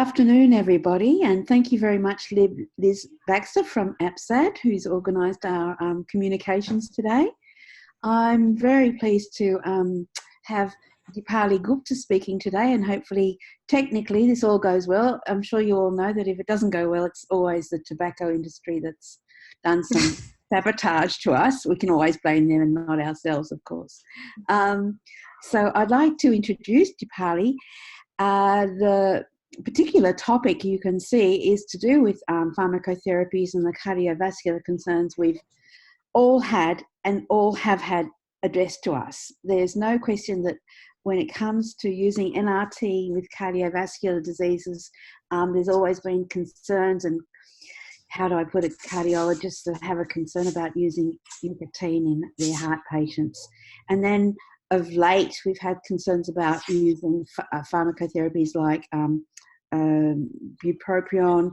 Afternoon, everybody, and thank you very much, Liz Baxter from APSAD, who's organised our communications today. I'm very pleased to have Deepali Gupta speaking today, and hopefully, technically, this all goes well. I'm sure you all know that if it doesn't go well, it's always the tobacco industry that's done some sabotage to us. We can always blame them and not ourselves, of course. So I'd like to introduce Deepali. The particular topic you can see is to do with pharmacotherapies and the cardiovascular concerns we've all had and all have had addressed to us. There's no question that when it comes to using NRT with cardiovascular diseases, there's always been concerns, and how do I put it, cardiologists that have a concern about using nicotine in their heart patients. And then of late, we've had concerns about using pharmacotherapies like bupropion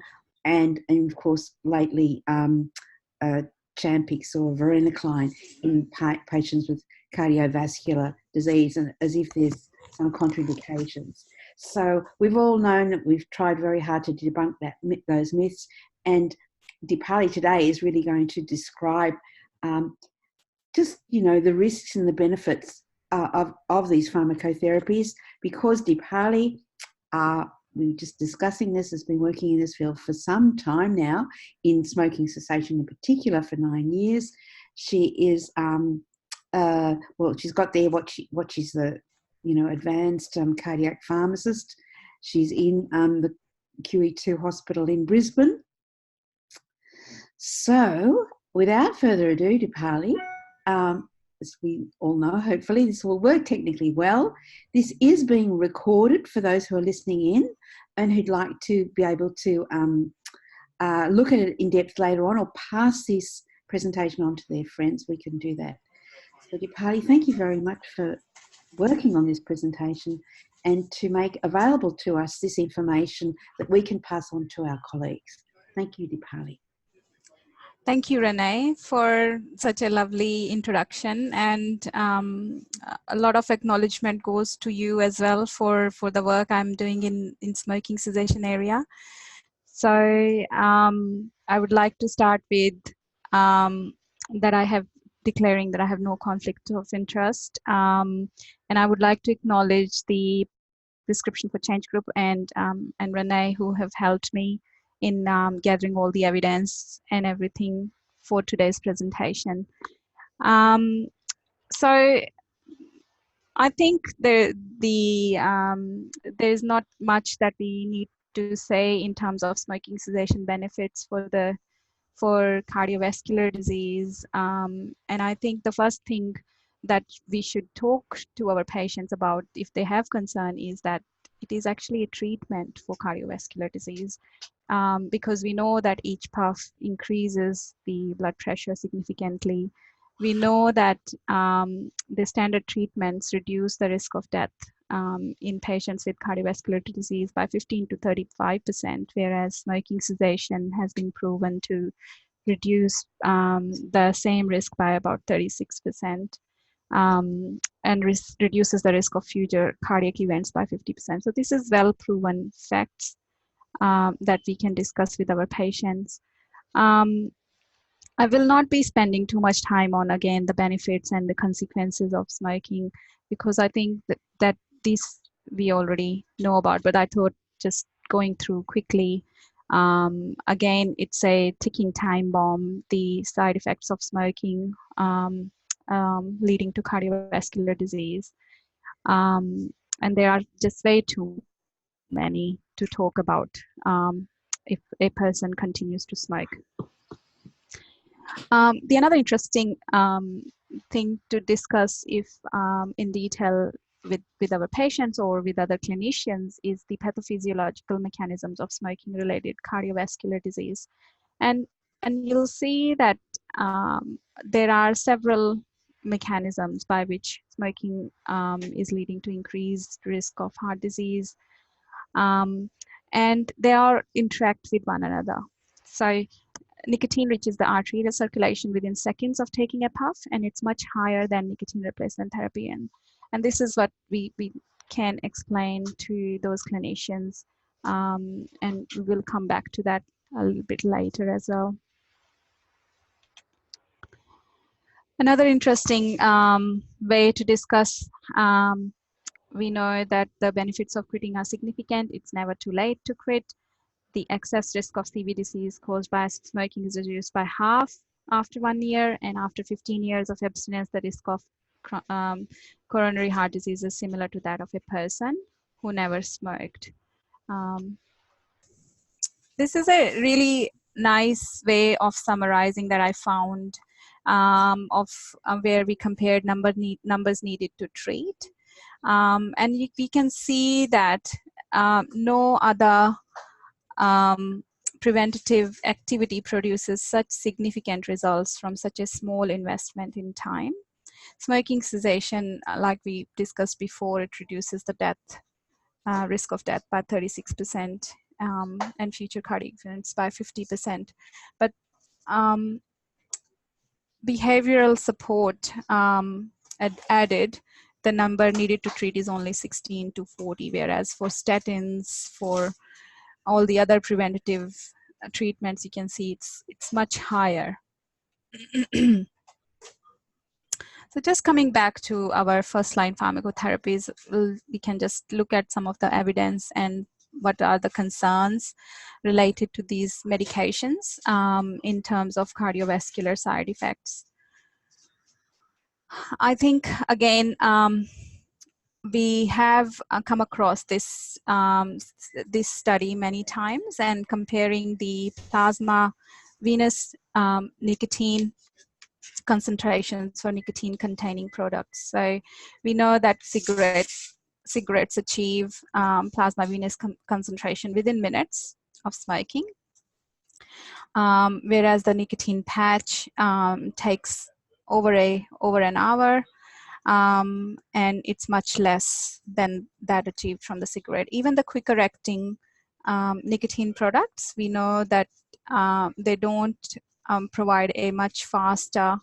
and of course lately Champix or varenicline in patients with cardiovascular disease, and as if there's some contraindications. So we've all known that we've tried very hard to debunk those myths, and Deepali today is really going to describe just, the risks and the benefits of these pharmacotherapies, because Deepali, we were just discussing this, has been working in this field for some time now, in smoking cessation in particular for 9 years. She is, she's got there what she's the, advanced cardiac pharmacist. She's in the QE2 hospital in Brisbane. So without further ado, Deepali, as we all know, hopefully this will work technically well. This is being recorded for those who are listening in and who'd like to be able to look at it in depth later on or pass this presentation on to their friends. We can do that. So Deepali, thank you very much for working on this presentation and to make available to us this information that we can pass on to our colleagues. Thank you, Deepali. Thank you, Renee, for such a lovely introduction, and a lot of acknowledgement goes to you as well for the work I'm doing in smoking cessation area. So I would like to start with declaring that I have no conflict of interest, and I would like to acknowledge the Prescription for Change group and Renee, who have helped me in gathering all the evidence and everything for today's presentation. So I think there's not much that we need to say in terms of smoking cessation benefits for cardiovascular disease. And I think the first thing that we should talk to our patients about if they have concern is that it is actually a treatment for cardiovascular disease. Because we know that each puff increases the blood pressure significantly. We know that the standard treatments reduce the risk of death in patients with cardiovascular disease by 15 to 35%, whereas smoking cessation has been proven to reduce the same risk by about 36%, and reduces the risk of future cardiac events by 50%. So this is well proven facts that we can discuss with our patients. I will not be spending too much time on, again, the benefits and the consequences of smoking, because I think that this we already know about, but I thought just going through quickly, again, it's a ticking time bomb, the side effects of smoking leading to cardiovascular disease. And there are just way too many to talk about if a person continues to smoke. The another interesting thing to discuss if in detail with our patients or with other clinicians is the pathophysiological mechanisms of smoking related cardiovascular disease. And you'll see that there are several mechanisms by which smoking is leading to increased risk of heart disease. And they all interact with one another. So nicotine reaches the arterial circulation within seconds of taking a puff, and it's much higher than nicotine replacement therapy. And this is what we can explain to those clinicians And we will come back to that a little bit later as well. Another interesting way to discuss, we know that the benefits of quitting are significant. It's never too late to quit. The excess risk of CV disease caused by smoking is reduced by half after 1 year, and after 15 years of abstinence, the risk of coronary heart disease is similar to that of a person who never smoked. This is a really nice way of summarizing that I found of where we compared numbers needed to treat. And we can see that no other preventative activity produces such significant results from such a small investment in time. Smoking cessation, like we discussed before, it reduces the risk of death by 36%, and future cardiac events by 50%. But behavioral support added, the number needed to treat is only 16 to 40, whereas for statins, for all the other preventative treatments, you can see it's much higher. So just coming back to our first line pharmacotherapies, we can just look at some of the evidence and what are the concerns related to these medications in terms of cardiovascular side effects. I think, again, we have come across this study many times, and comparing the plasma venous nicotine concentrations for nicotine containing products. So we know that cigarettes achieve plasma venous concentration within minutes of smoking, whereas the nicotine patch takes over an hour, and it's much less than that achieved from the cigarette. Even the quicker acting nicotine products, we know that they don't provide a much faster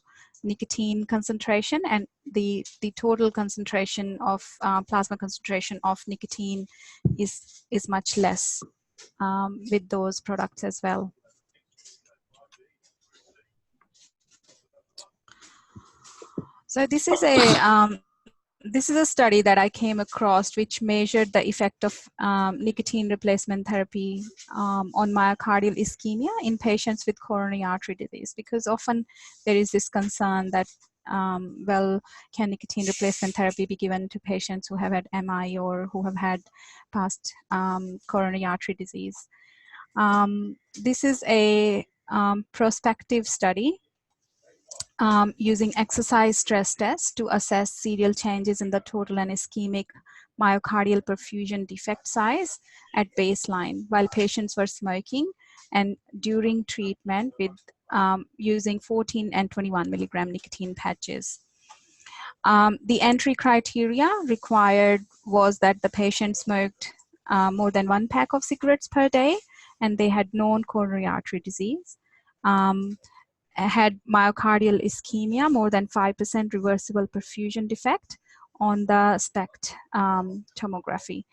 nicotine concentration, and the total concentration of plasma concentration of nicotine is much less with those products as well. So this is a study that I came across which measured the effect of nicotine replacement therapy on myocardial ischemia in patients with coronary artery disease, because often there is this concern that, well, can nicotine replacement therapy be given to patients who have had MI or who have had past coronary artery disease? This is a prospective study using exercise stress tests to assess serial changes in the total and ischemic myocardial perfusion defect size at baseline while patients were smoking and during treatment with using 14 and 21 milligram nicotine patches. The entry criteria required was that the patient smoked more than 1 pack of cigarettes per day, and they had known coronary artery disease. Had myocardial ischemia, more than 5% reversible perfusion defect on the SPECT tomography.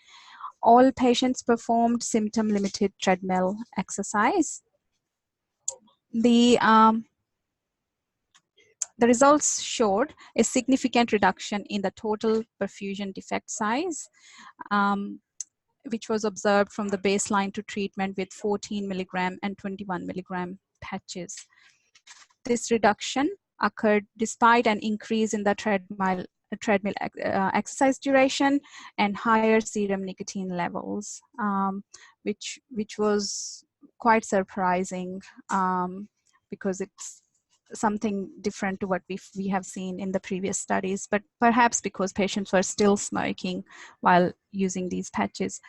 All patients performed symptom-limited treadmill exercise. The results showed a significant reduction in the total perfusion defect size, which was observed from the baseline to treatment with 14 milligram and 21 milligram patches. This reduction occurred despite an increase in the treadmill exercise duration and higher serum nicotine levels, which was quite surprising because it's something different to what we have seen in the previous studies, but perhaps because patients were still smoking while using these patches.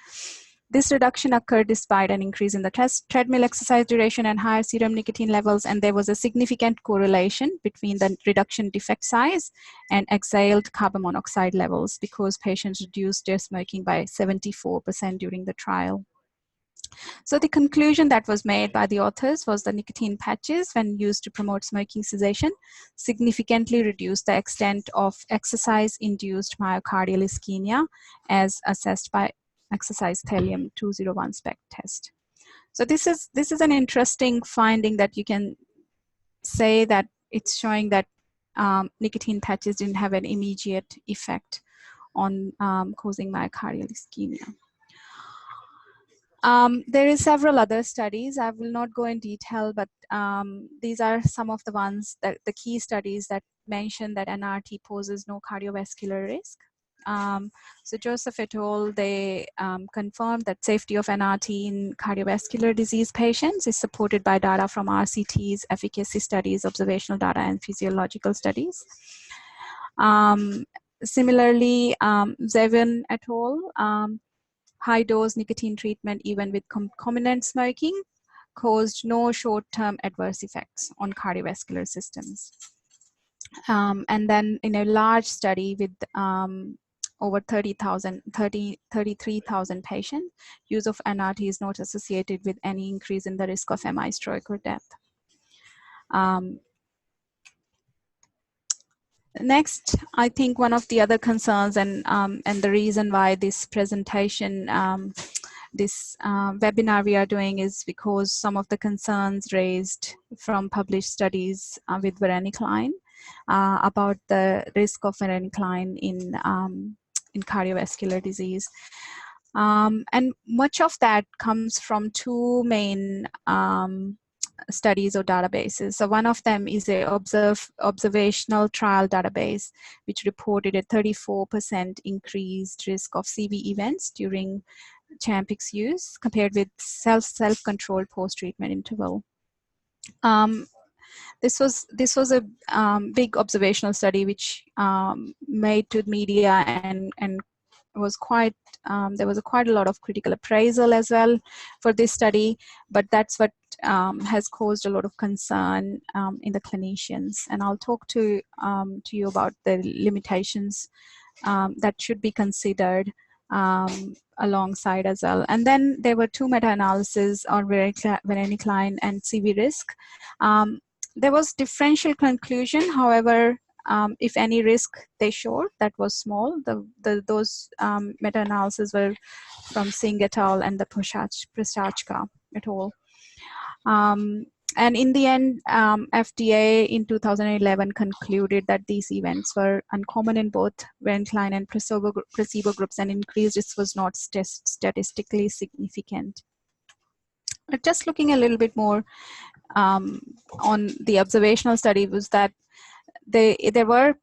This reduction occurred despite an increase in the treadmill exercise duration and higher serum nicotine levels, and there was a significant correlation between the reduction defect size and exhaled carbon monoxide levels because patients reduced their smoking by 74% during the trial. So the conclusion that was made by the authors was the nicotine patches, when used to promote smoking cessation, significantly reduced the extent of exercise-induced myocardial ischemia as assessed by exercise thallium 201 spec test. So this is an interesting finding that you can say that it's showing that nicotine patches didn't have an immediate effect on causing myocardial ischemia. There is several other studies. I will not go in detail, but these are some of the ones that the key studies that mention that NRT poses no cardiovascular risk. So Joseph et al., they confirmed that safety of NRT in cardiovascular disease patients is supported by data from RCTs, efficacy studies, observational data, and physiological studies. Similarly, Zevin et al., high-dose nicotine treatment, even with concomitant smoking, caused no short-term adverse effects on cardiovascular systems. And then in a large study with over 33,000 patients, use of NRT is not associated with any increase in the risk of MI, stroke, or death. Next, I think one of the other concerns and the reason why this presentation, this webinar we are doing is because some of the concerns raised from published studies with varenicline about the risk of varenicline in cardiovascular disease. And much of that comes from two main studies or databases. So one of them is a observational trial database, which reported a 34% increased risk of CV events during Champix use compared with self-controlled post-treatment interval. This was a big observational study which made to the media and was quite there was quite a lot of critical appraisal as well for this study, but that's what has caused a lot of concern in the clinicians. And I'll talk to you about the limitations that should be considered alongside as well. And then there were two meta-analyses on varenicline and CV risk. There was differential conclusion, however, if any risk they showed, that was small. Those meta-analyses were from Singh et al. And the Prasachka et al. And in the end, FDA in 2011 concluded that these events were uncommon in both varenicline and placebo groups, and increased risk was not statistically significant. But just looking a little bit more on the observational study, was that there were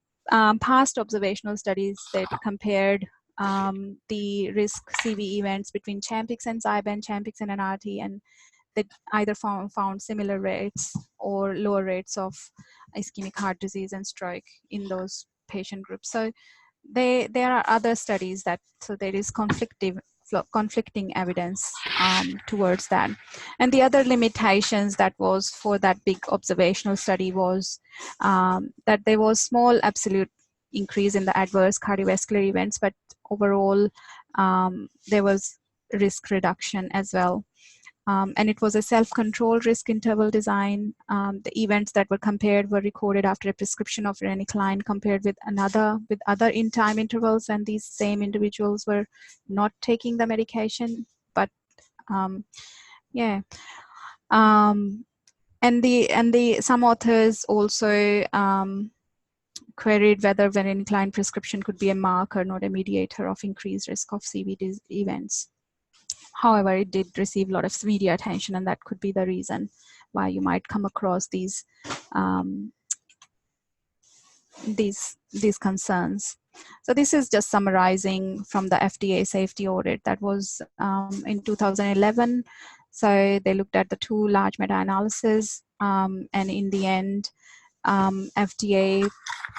past observational studies that compared the risk CV events between Champix and Zyban, Champix and NRT, and they either found similar rates or lower rates of ischemic heart disease and stroke in those patient groups. So there are other studies that, so there is conflicting evidence towards that. And the other limitations that was for that big observational study was that there was small absolute increase in the adverse cardiovascular events, but overall there was risk reduction as well. And it was a self-controlled risk interval design. The events that were compared were recorded after a prescription of varenicline compared with other in-time intervals, and these same individuals were not taking the medication. But yeah, and some authors also queried whether varenicline prescription could be a marker, not a mediator of increased risk of CV events. However, it did receive a lot of media attention, and that could be the reason why you might come across these concerns. So this is just summarizing from the FDA Safety Audit that was in 2011. So they looked at the two large meta-analyses, and in the end, FDA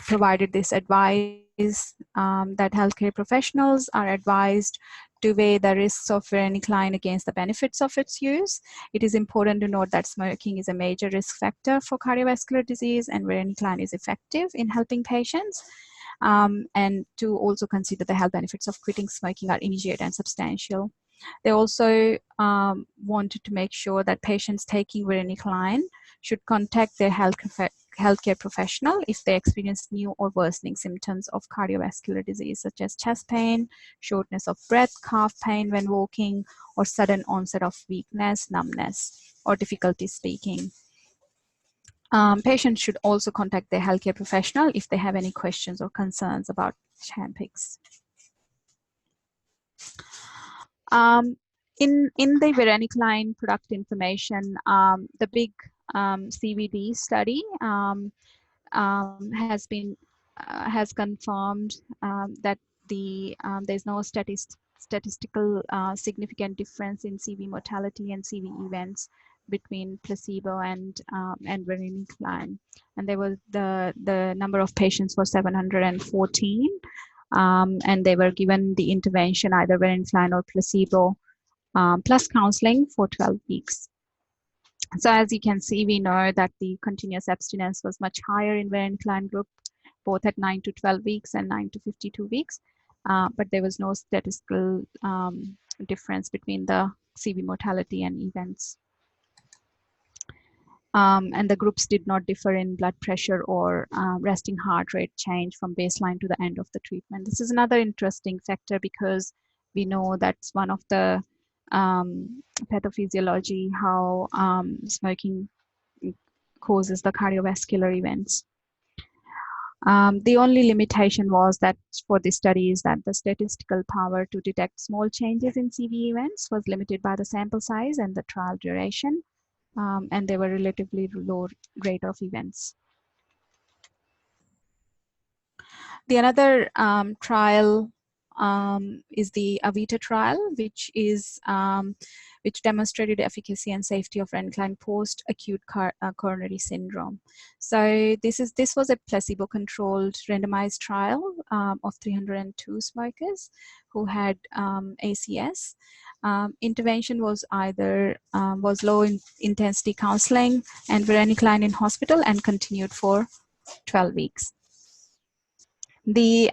provided this advice that healthcare professionals are advised to weigh the risks of varenicline against the benefits of its use. It is important to note that smoking is a major risk factor for cardiovascular disease, and varenicline is effective in helping patients. And to also consider the health benefits of quitting smoking are immediate and substantial. They also wanted to make sure that patients taking varenicline should contact their healthcare professional if they experience new or worsening symptoms of cardiovascular disease, such as chest pain, shortness of breath, calf pain when walking, or sudden onset of weakness, numbness, or difficulty speaking. Patients should also contact their healthcare professional if they have any questions or concerns about Champix. In the varenicline product information, the big CVD study has confirmed that there's no statistical significant difference in CV mortality and CV events between placebo and varenicline, and there was the number of patients was 714. And they were given the intervention, either varenicline or placebo, plus counseling for 12 weeks. So as you can see, we know that the continuous abstinence was much higher in varenicline group, both at 9 to 12 weeks and 9 to 52 weeks. But there was no statistical difference between the CV mortality and events. And the groups did not differ in blood pressure or resting heart rate change from baseline to the end of the treatment. This is another interesting factor because we know that's one of the pathophysiology, how smoking causes the cardiovascular events. The only limitation was that for this study is that the statistical power to detect small changes in CV events was limited by the sample size and the trial duration. And they were relatively low rate of events. The another trial is the Evita trial, which demonstrated efficacy and safety of varenicline post-acute coronary syndrome. So this was a placebo-controlled randomized trial of 302 smokers who had ACS. Intervention was either low intensity counseling and varenicline in hospital and continued for 12 weeks. The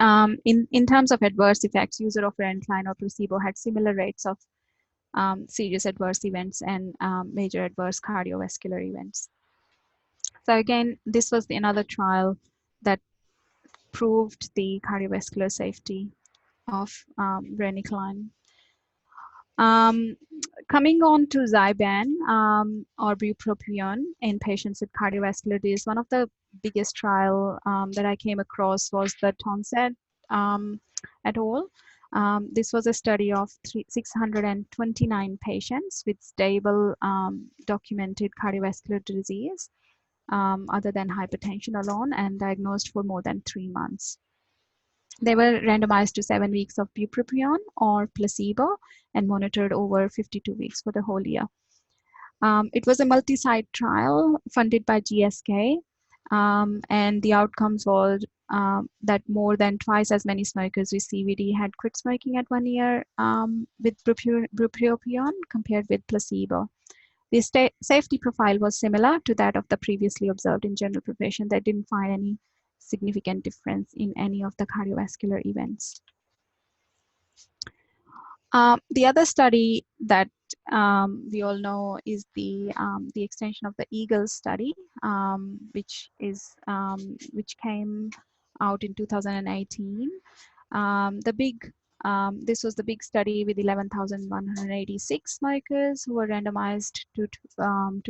in terms of adverse effects, user of varenicline or placebo had similar rates of serious adverse events and major adverse cardiovascular events. So again, this was another trial that proved the cardiovascular safety of varenicline. Coming on to Zyban or bupropion in patients with cardiovascular disease, one of the biggest trial that I came across was the Tonsed et al. This was a study of 629 patients with stable documented cardiovascular disease other than hypertension alone and diagnosed for more than 3 months. They were randomized to 7 weeks of bupropion or placebo and monitored over 52 weeks for the whole year. It was a multi-site trial funded by GSK, and the outcomes were that more than twice as many smokers with CVD had quit smoking at 1 year with bupropion compared with placebo. The safety profile was similar to that of the previously observed in general population. They didn't find any significant difference in any of the cardiovascular events. The other study that we all know is the extension of the EAGLE study, which came out in 2018. This was the big study with 11,186 smokers who were randomized to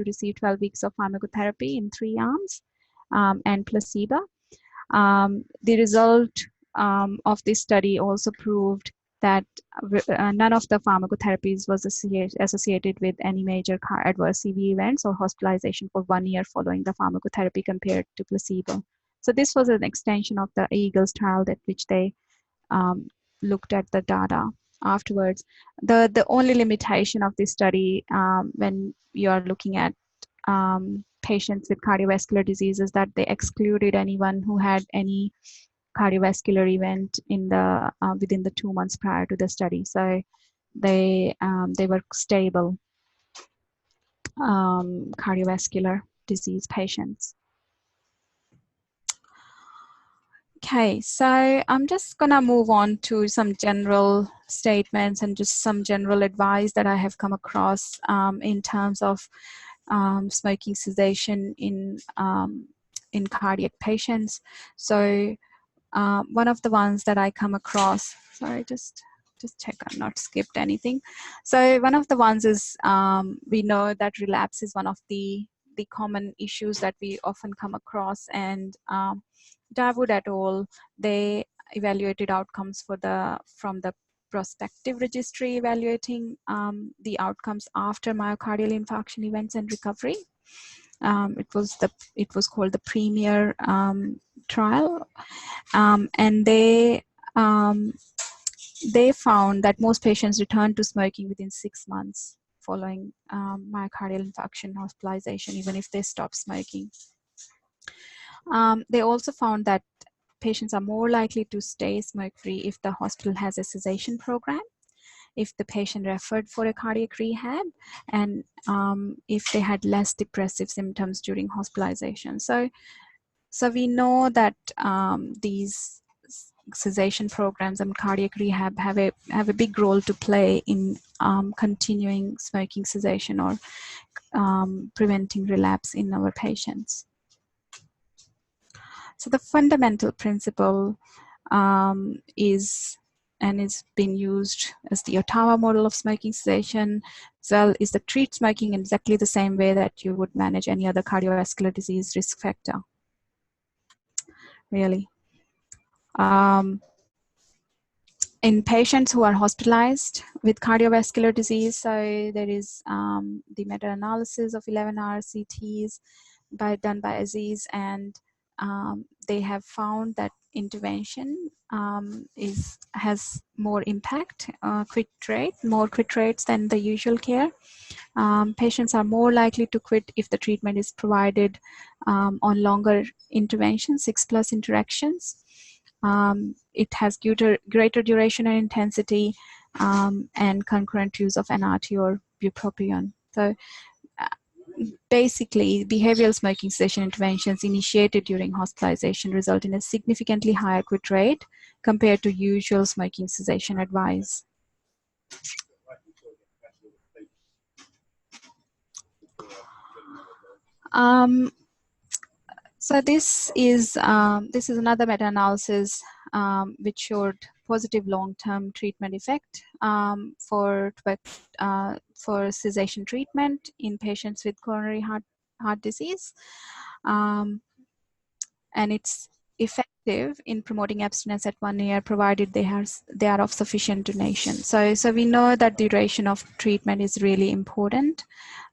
receive 12 weeks of pharmacotherapy in 3 arms and placebo. The result of this study also proved that none of the pharmacotherapies was associated with any major adverse CV events or hospitalization for 1 year following the pharmacotherapy compared to placebo. So this was an extension of the EAGLES trial that which they looked at the data afterwards. The only limitation of this study when you are looking at patients with cardiovascular disease is that they excluded anyone who had any cardiovascular event in the within the 2 months prior to the study. So they were stable cardiovascular disease patients. Okay, so I'm just gonna move on to some general statements and just some general advice that I have come across in terms of smoking cessation in in cardiac patients. So one of the ones that I come across, sorry, just check I've not skipped anything. So one of the ones is we know that relapse is one of the common issues that we often come across, and Darwood et al., they evaluated outcomes from the prospective registry evaluating the outcomes after myocardial infarction events and recovery. It was called the Premier trial, and they found that most patients returned to smoking within 6 months following myocardial infarction hospitalization, even if they stopped smoking. They also found that patients are more likely to stay smoke-free if the hospital has a cessation program, if the patient referred for a cardiac rehab, and if they had less depressive symptoms during hospitalization. So we know that these cessation programs and cardiac rehab have a big role to play in continuing smoking cessation or preventing relapse in our patients. So the fundamental principle is been used as the Otama model of smoking cessation, as well is to treat smoking in exactly the same way that you would manage any other cardiovascular disease risk factor, really. In patients who are hospitalized with cardiovascular disease, so there is the meta-analysis of 11 RCTs done by Aziz, and they have found that intervention has more impact, more quit rates than the usual care. Patients are more likely to quit if the treatment is provided on longer interventions, 6+ interactions. It has greater duration and intensity, and concurrent use of NRT or bupropion. So basically, behavioral smoking cessation interventions initiated during hospitalization result in a significantly higher quit rate compared to usual smoking cessation advice. So this is another meta-analysis which showed positive long-term treatment effect for cessation treatment in patients with coronary heart disease, and it's effective in promoting abstinence at 1 year, provided they are of sufficient duration. So we know that the duration of treatment is really important,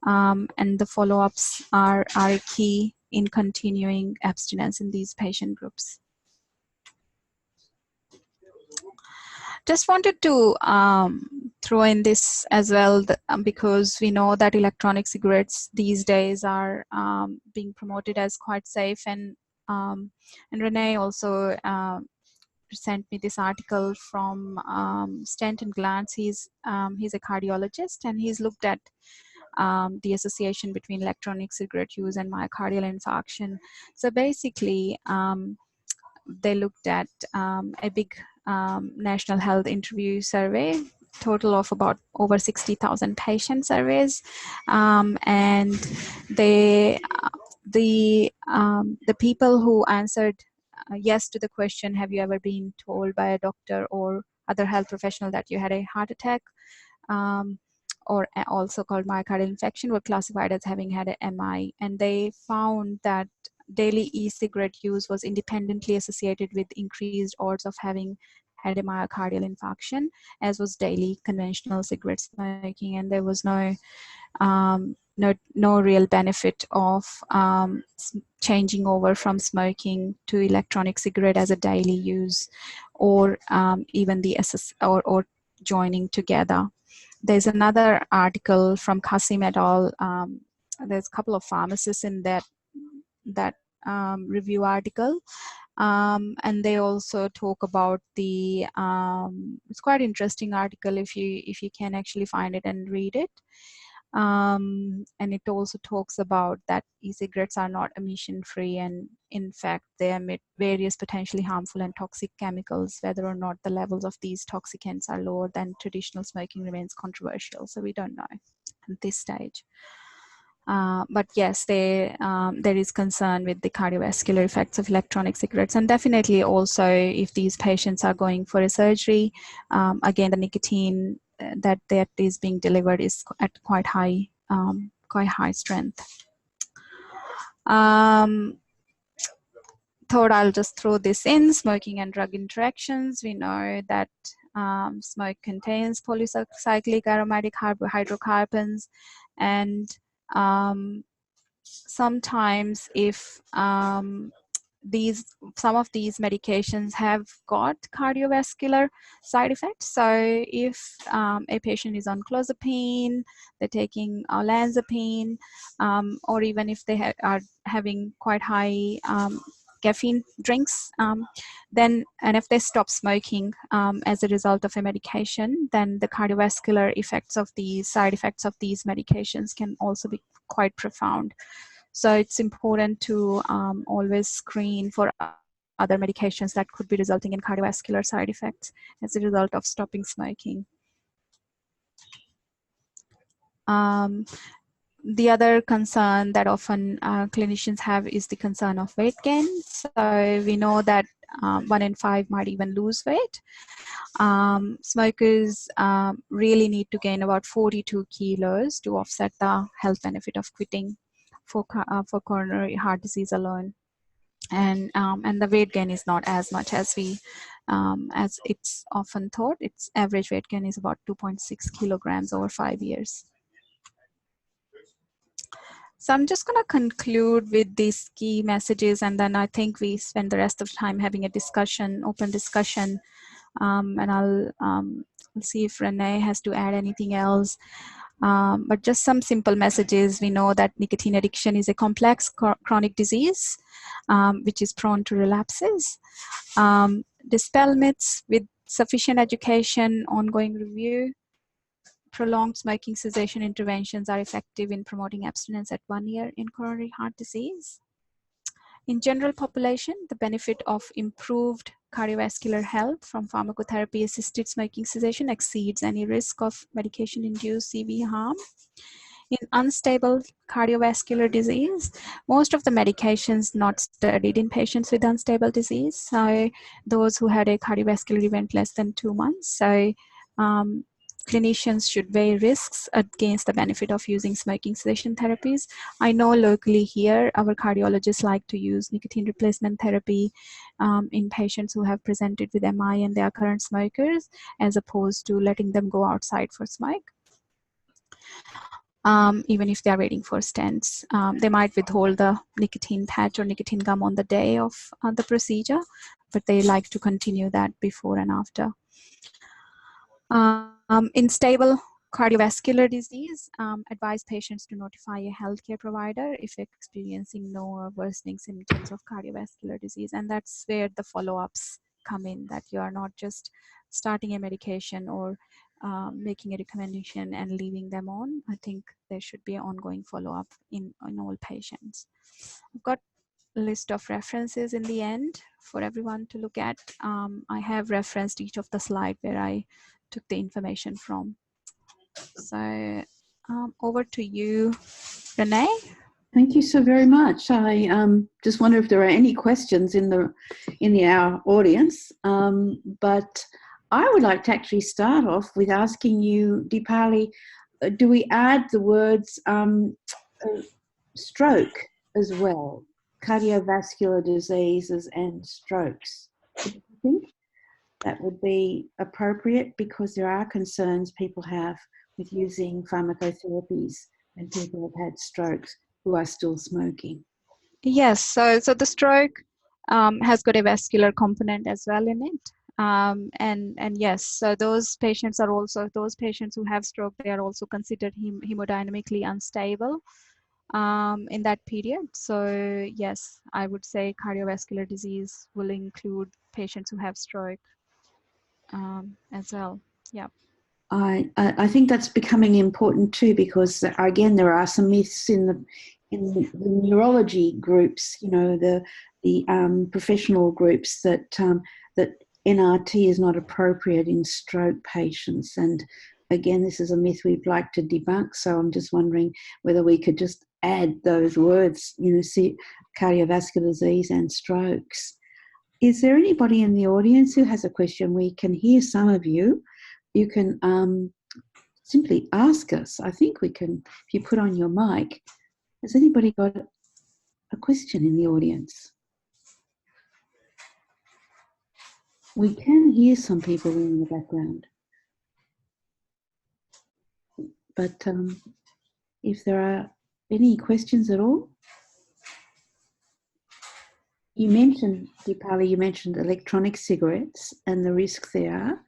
and the follow-ups are key in continuing abstinence in these patient groups. Just wanted to throw in this as well, because we know that electronic cigarettes these days are being promoted as quite safe, and Renee also sent me this article from Stent and Glance. He's a cardiologist, and he's looked at the association between electronic cigarette use and myocardial infarction. So basically, they looked at a big national health interview survey, total of about over 60,000 patient surveys, and the people who answered yes to the question, have you ever been told by a doctor or other health professional that you had a heart attack, or also called myocardial infarction, were classified as having had an MI, and they found that daily e-cigarette use was independently associated with increased odds of having had a myocardial infarction, as was daily conventional cigarette smoking, and there was no real benefit of changing over from smoking to electronic cigarette as a daily use, or even the or joining together. There's another article from Qasim et al. There's a couple of pharmacists in that review article, and they also talk about the it's quite interesting article if you can actually find it and read it, and it also talks about that e-cigarettes are not emission free, and in fact they emit various potentially harmful and toxic chemicals. Whether or not the levels of these toxicants are lower than traditional smoking remains controversial, so we don't know at this stage. But yes, there is concern with the cardiovascular effects of electronic cigarettes, and definitely also if these patients are going for a surgery, again the nicotine that is being delivered is at quite high strength. Thought I'll just throw this in: smoking and drug interactions. We know that smoke contains polycyclic aromatic hydrocarbons, and sometimes if some of these medications have got cardiovascular side effects. So if a patient is on clozapine, they're taking olanzapine, or even if they are having quite high caffeine drinks, and if they stop smoking as a result of a medication, then the cardiovascular effects of these side effects of these medications can also be quite profound. So it's important to always screen for other medications that could be resulting in cardiovascular side effects as a result of stopping smoking. The other concern that often clinicians have is the concern of weight gain. So we know that 1 in 5 might even lose weight. Smokers really need to gain about 42 kilos to offset the health benefit of quitting for coronary heart disease alone. And the weight gain is not as much as as it's often thought. Its average weight gain is about 2.6 kilograms over 5 years. So I'm just going to conclude with these key messages, and then I think we spend the rest of the time having a discussion, open discussion, and I'll see if Renee has to add anything else. But just some simple messages. We know that nicotine addiction is a complex chronic disease, which is prone to relapses. Dispel myths with sufficient education, ongoing review. Prolonged smoking cessation interventions are effective in promoting abstinence at 1 year in coronary heart disease. In general population, the benefit of improved cardiovascular health from pharmacotherapy-assisted smoking cessation exceeds any risk of medication-induced CV harm. In unstable cardiovascular disease, most of the medications not studied in patients with unstable disease, so those who had a cardiovascular event less than 2 months. So clinicians should weigh risks against the benefit of using smoking cessation therapies. I know locally here, our cardiologists like to use nicotine replacement therapy in patients who have presented with MI and they are current smokers, as opposed to letting them go outside for smoke. Even if they are waiting for stents. They might withhold the nicotine patch or nicotine gum on the day of the procedure, but they like to continue that before and after. In stable cardiovascular disease, advise patients to notify a healthcare provider if experiencing no or worsening symptoms of cardiovascular disease. And that's where the follow-ups come in, that you are not just starting a medication or making a recommendation and leaving them on. I think there should be an ongoing follow-up in all patients. I've got a list of references in the end for everyone to look at. I have referenced each of the slides where I took the information from. So over to you, Renee. Thank you so very much. I just wonder if there are any questions in our audience, but I would like to actually start off with asking you, Deepali, do we add the words stroke as well, cardiovascular diseases and strokes? Do you think that would be appropriate, because there are concerns people have with using pharmacotherapies and people have had strokes who are still smoking? Yes, so the stroke has got a vascular component as well in it. And yes, so those patients are also, those patients who have stroke, they are also considered hemodynamically unstable in that period. So yes, I would say cardiovascular disease will include patients who have stroke as well. Yeah. I think that's becoming important too, because again, there are some myths in the neurology groups, you know, the professional groups that that NRT is not appropriate in stroke patients. And again, this is a myth we'd like to debunk. So I'm just wondering whether we could just add those words, see cardiovascular disease and strokes. Is there anybody in the audience who has a question? We can hear some of you. You can simply ask us. I think we can, if you put on your mic. Has anybody got a question in the audience? We can hear some people in the background. But if there are any questions at all? You mentioned, Deepali, you mentioned electronic cigarettes and the risk there.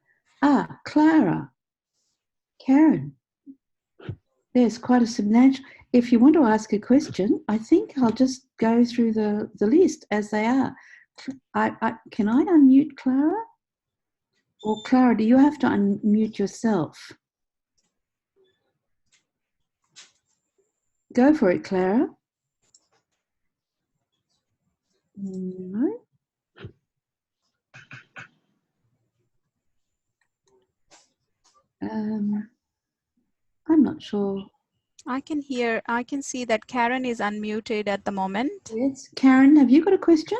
Clara, Karen, there's quite a substantial. If you want to ask a question, I think I'll just go through the list as they are. Can I unmute Clara? Or Clara, do you have to unmute yourself? Go for it, Clara. No. I'm not sure. I can see that Karen is unmuted at the moment. Yes. Karen, have you got a question?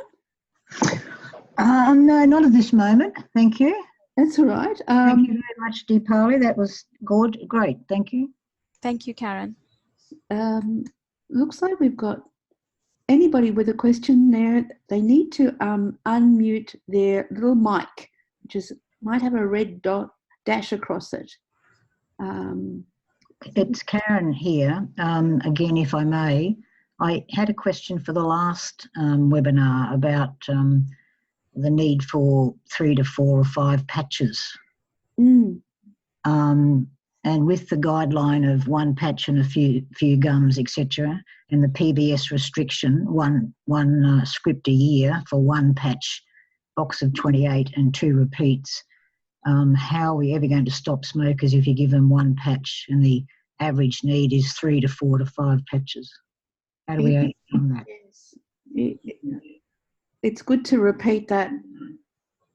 No, not at this moment. Thank you. That's all right. Thank you very much, Deepali. That was good. Great. Thank you. Thank you, Karen. Looks like we've got anybody with a question there. They need to unmute their little mic, which might have a red dash across it. It's Karen here. Again, if I may, I had a question for the last webinar about the need for 3 to 4 or 5 patches. And with the guideline of 1 patch and a few gums, etc., and the PBS restriction, one script a year for 1 patch, box of 28 and 2 repeats, how are we ever going to stop smokers if you give them 1 patch and the average need is 3 to 4 to 5 patches? How do we overcome that? It's good to repeat that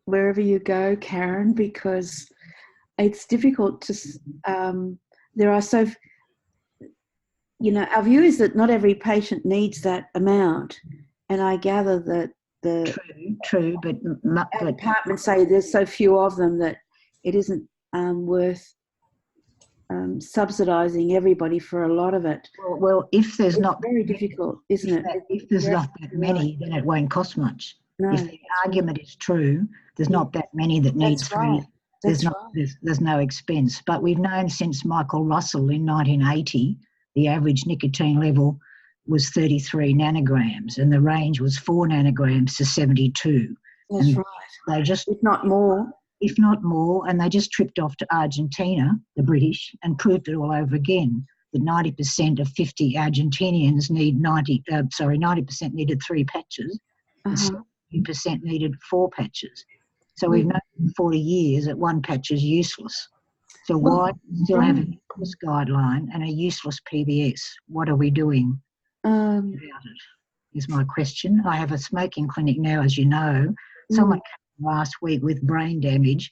wherever you go, Karen, because it's difficult to, there are so, our view is that not every patient needs that amount. And I gather that True, but departments say there's so few of them that it isn't worth subsidising everybody for a lot of it. Well, if there's it's not very difficult, isn't it? If there's not that many, then it won't cost much. No, if the argument is true, there's not that many that needs 3. Right. There's no expense. But we've known since Michael Russell in 1980, the average nicotine level was 33 nanograms, and the range was 4 nanograms to 72. That's and right. They just, if not more, and they just tripped off to Argentina, the British, and proved it all over again. That 90% of 50 Argentinians need 90% needed 3 patches, and 70% needed 4 patches. So we've known for 40 years that 1 patch is useless. So why still have a useless guideline and a useless PBS? What are we doing about it, is my question. I have a smoking clinic now, as you know. Someone came last week with brain damage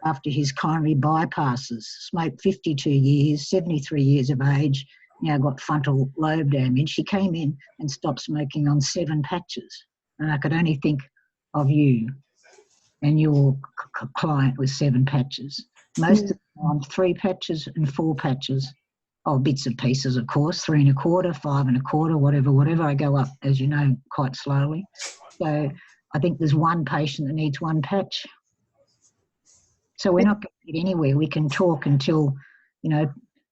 after his coronary bypasses, smoked 52 years, 73 years of age, now got frontal lobe damage. He came in and stopped smoking on 7 patches. And I could only think of you and your client with 7 patches. Most of the time, 3 patches and 4 patches, bits and pieces, of course, 3 1/4, 5 1/4, whatever. I go up, as you know, quite slowly. So I think there's 1 patient that needs 1 patch. So we're not going to get anywhere. We can talk until,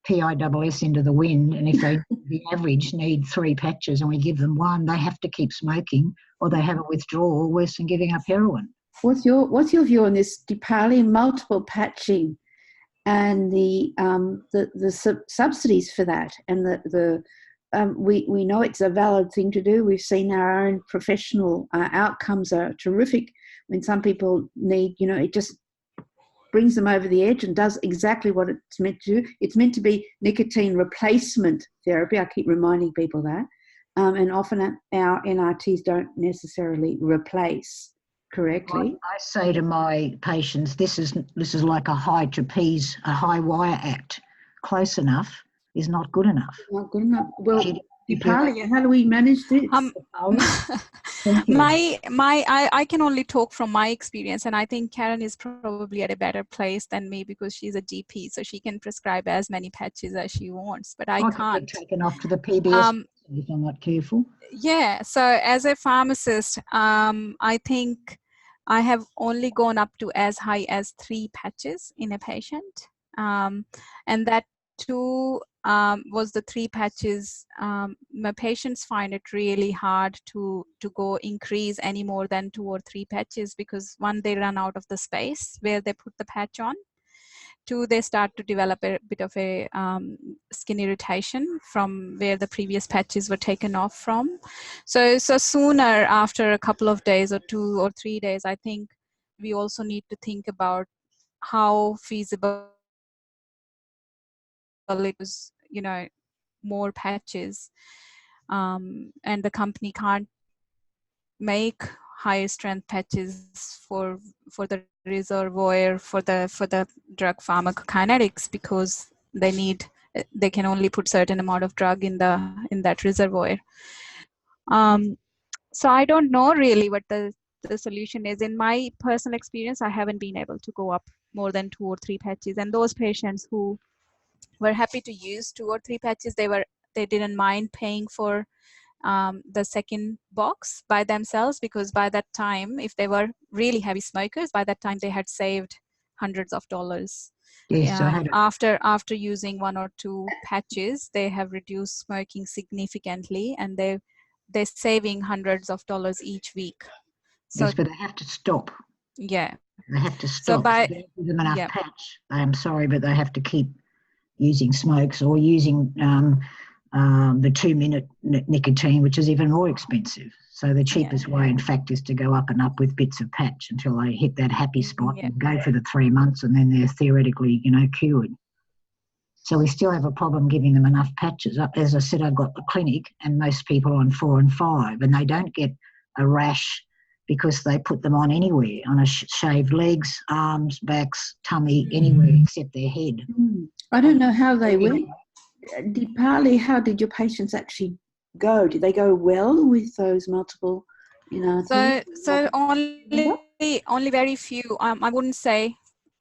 PISS into the wind, and if they, the average, need 3 patches and we give them 1, they have to keep smoking or they have a withdrawal worse than giving up heroin. What's your view on this, Deepali? Multiple patching and the subsidies for that, and we know it's a valid thing to do. We've seen our own professional outcomes are terrific when some people need, it just brings them over the edge and does exactly what it's meant to do. It's meant to be nicotine replacement therapy. I keep reminding people that. And often our NRTs don't necessarily replace correctly. I say to my patients, this is like a high trapeze, a high wire act. Close enough is not good enough. Not good enough. Well, Deepali, how do we manage this? I can only talk from my experience, and I think Karen is probably at a better place than me because she's a GP, so she can prescribe as many patches as she wants, but I can't. Get taken off to the PBS if I'm not careful. Yeah, so as a pharmacist, I think I have only gone up to as high as 3 patches in a patient, and that too was the 3 patches. My patients find it really hard to go increase any more than 2 or 3 patches because 1, they run out of the space where they put the patch on. 2, they start to develop a bit of a skin irritation from where the previous patches were taken off from. So sooner, after a couple of days or 2 or 3 days, I think we also need to think about how feasible it is, more patches. And the company can't make higher strength patches for the reservoir for the drug pharmacokinetics because they can only put certain amount of drug in that reservoir. So I don't know really what the solution is. In my personal experience, I haven't been able to go up more than 2 or 3 patches, and those patients who were happy to use 2 or 3 patches, they didn't mind paying for the second box by themselves, because by that time, if they were really heavy smokers, by that time they had saved hundreds of dollars. Yes, after using 1 or 2 patches, they have reduced smoking significantly, and they're saving hundreds of dollars each week. So, yes, but they have to stop. Yeah. They have to stop. So by if they don't give them enough patch, I'm sorry, but they have to keep using smokes or using the 2-minute nicotine, which is even more expensive. So the cheapest way, in fact, is to go up and up with bits of patch until they hit that happy spot and go for the 3 months, and then they're theoretically, cured. So we still have a problem giving them enough patches. As I said, I've got the clinic, and most people are on 4 and 5, and they don't get a rash because they put them on anywhere, on a shaved legs, arms, backs, tummy, anywhere except their head. I don't know how they went. Deepali, how did your patients actually go? Did they go well with those multiple, So only very few. I wouldn't say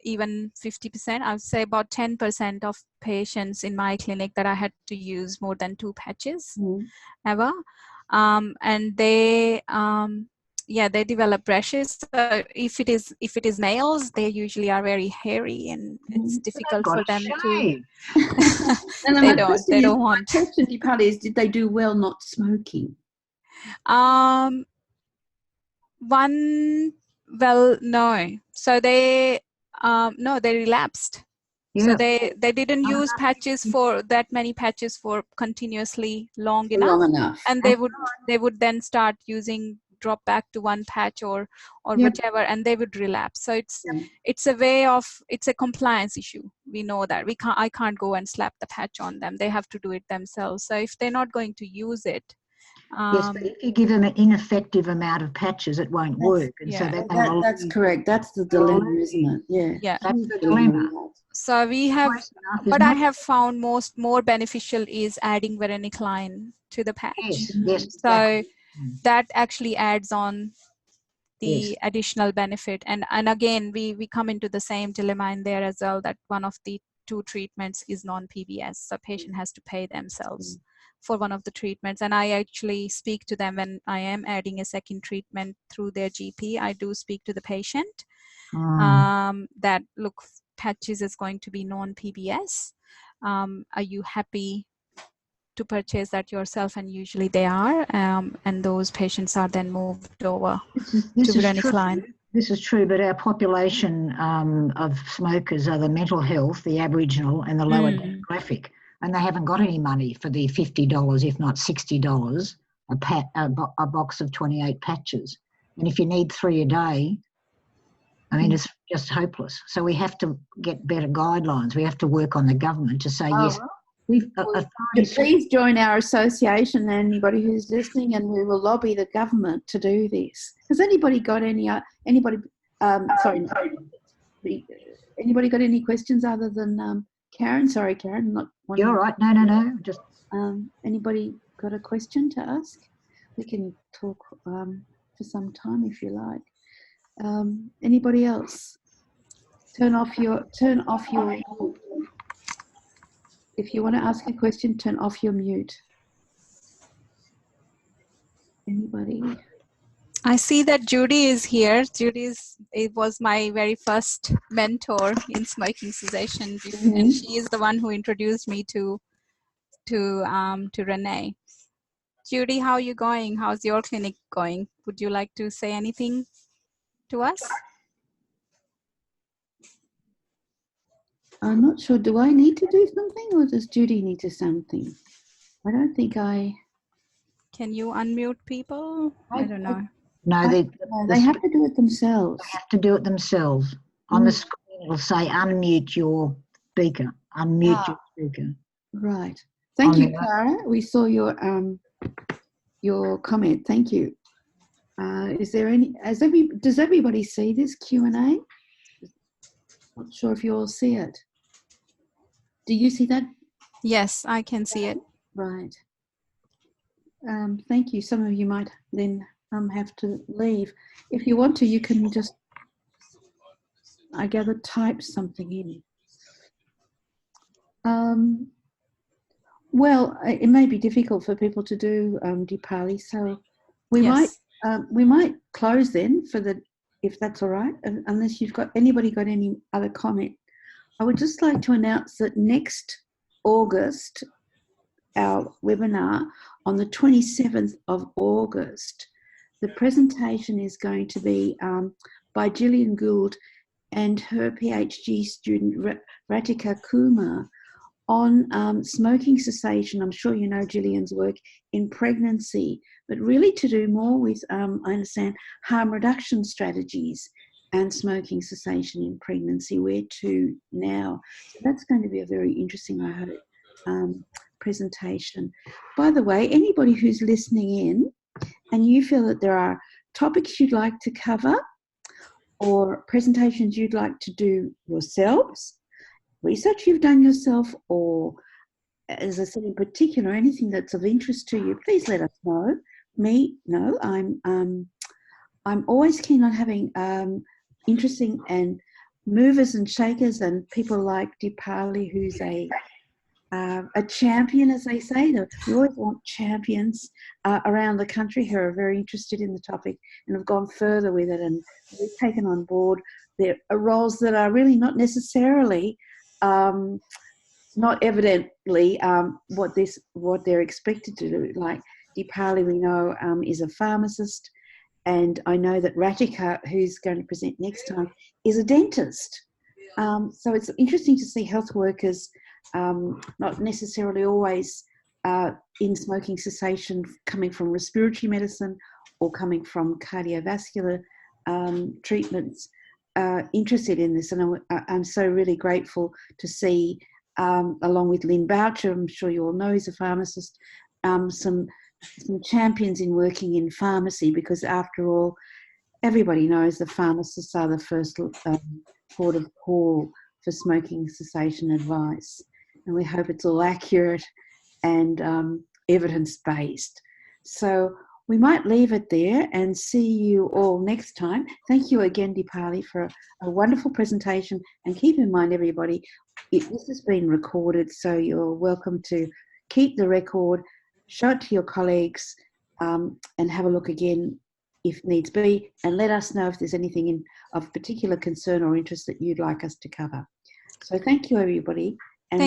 even 50%. I would say about 10% of patients in my clinic that I had to use more than 2 patches ever, and they they develop rashes. So if it is males, they usually are very hairy, and it's difficult for them to. They don't want. My question, Deepali, is did they do well not smoking? No. So they relapsed. Yeah. So they didn't use patches for that many patches for continuously long enough, and they would then start using, drop back to 1 patch or whichever, and they would relapse. So it's a compliance issue. We know that I can't go and slap the patch on them. They have to do it themselves. So if they're not going to use it, yes, but if you give them an ineffective amount of patches, it won't work. And so that's correct. That's the dilemma, isn't it? Yeah. That's the dilemma. So we have, what I have found more beneficial is adding varenicline to the patch. Yes. So that actually adds on the additional benefit. And again, we come into the same dilemma in there as well, that one of the 2 treatments is non-PBS. So patient has to pay themselves for one of the treatments. And I actually speak to them when I am adding a second treatment through their GP. I do speak to the patient that, look, patches is going to be non-PBS. Are you happy to purchase that yourself? And usually they are, and those patients are then moved over to varenicline. This is true, but our population of smokers are the mental health, the Aboriginal, and the lower demographic, and they haven't got any money for the $50, if not $60, a box of 28 patches. And if you need 3 a day, I mean, it's just hopeless. So we have to get better guidelines. We have to work on the government to say, yes, please join our association, anybody who's listening, and we will lobby the government to do this. Has anybody got anybody got any questions other than Karen? Sorry, Karen, not one. You're all right. No. Just anybody got a question to ask? We can talk for some time if you like. Anybody else? Turn off your, if you want to ask a question, turn off your mute. Anybody? I see that Judy is here. It was my very first mentor in smoking cessation, and she is the one who introduced me to Renee. Judy, how are you going? How's your clinic going? Would you like to say anything to us? I'm not sure. Do I need to do something, or does Judy need to something? I don't think I. Can you unmute people? I don't know. No, they have to do it themselves. They have to do it themselves. On the screen, it'll say unmute your speaker. Unmute your speaker. Right. Thank you, Clara. We saw your comment. Thank you. Is there any? Does everybody see this Q&A? Not sure if you all see it. Do you see that? Yes, I can see it. Right. Thank you. Some of you might then have to leave. If you want to, you can just, I gather, type something in. Well, it may be difficult for people to do, Deepali, so we might close then if that's all right, unless anybody got any other comment. I would just like to announce that next August, our webinar on the 27th of August, the presentation is going to be by Gillian Gould and her PhD student Ratika Kumar on smoking cessation. I'm sure you know Gillian's work in pregnancy, but really to do more with, I understand, harm reduction strategies and smoking cessation in pregnancy. Where to now? So that's going to be a very interesting, I hope, presentation. By the way, anybody who's listening in and you feel that there are topics you'd like to cover or presentations you'd like to do yourselves, research you've done yourself, or, as I said, in particular, anything that's of interest to you, please let us know. I'm always keen on having interesting and movers and shakers and people like Deepali, who's a champion, as they say. We always want champions around the country who are very interested in the topic and have gone further with it, and we've taken on board their roles that are really not necessarily, not evidently what they're expected to do. Like Deepali, we know, is a pharmacist, and I know that Ratika, who's going to present next time, is a dentist. So it's interesting to see health workers not necessarily always in smoking cessation, coming from respiratory medicine or coming from cardiovascular treatments, interested in this. And I'm so really grateful to see, along with Lynn Boucher, I'm sure you all know, he's a pharmacist, some champions in working in pharmacy, because after all, everybody knows the pharmacists are the first port of call for smoking cessation advice. And we hope it's all accurate and evidence-based. So we might leave it there and see you all next time. Thank you again, Deepali, for a wonderful presentation. And keep in mind, everybody, this has been recorded, so you're welcome to keep the record, show it to your colleagues, and have a look again if needs be, and let us know if there's anything of particular concern or interest that you'd like us to cover. So thank you, everybody. And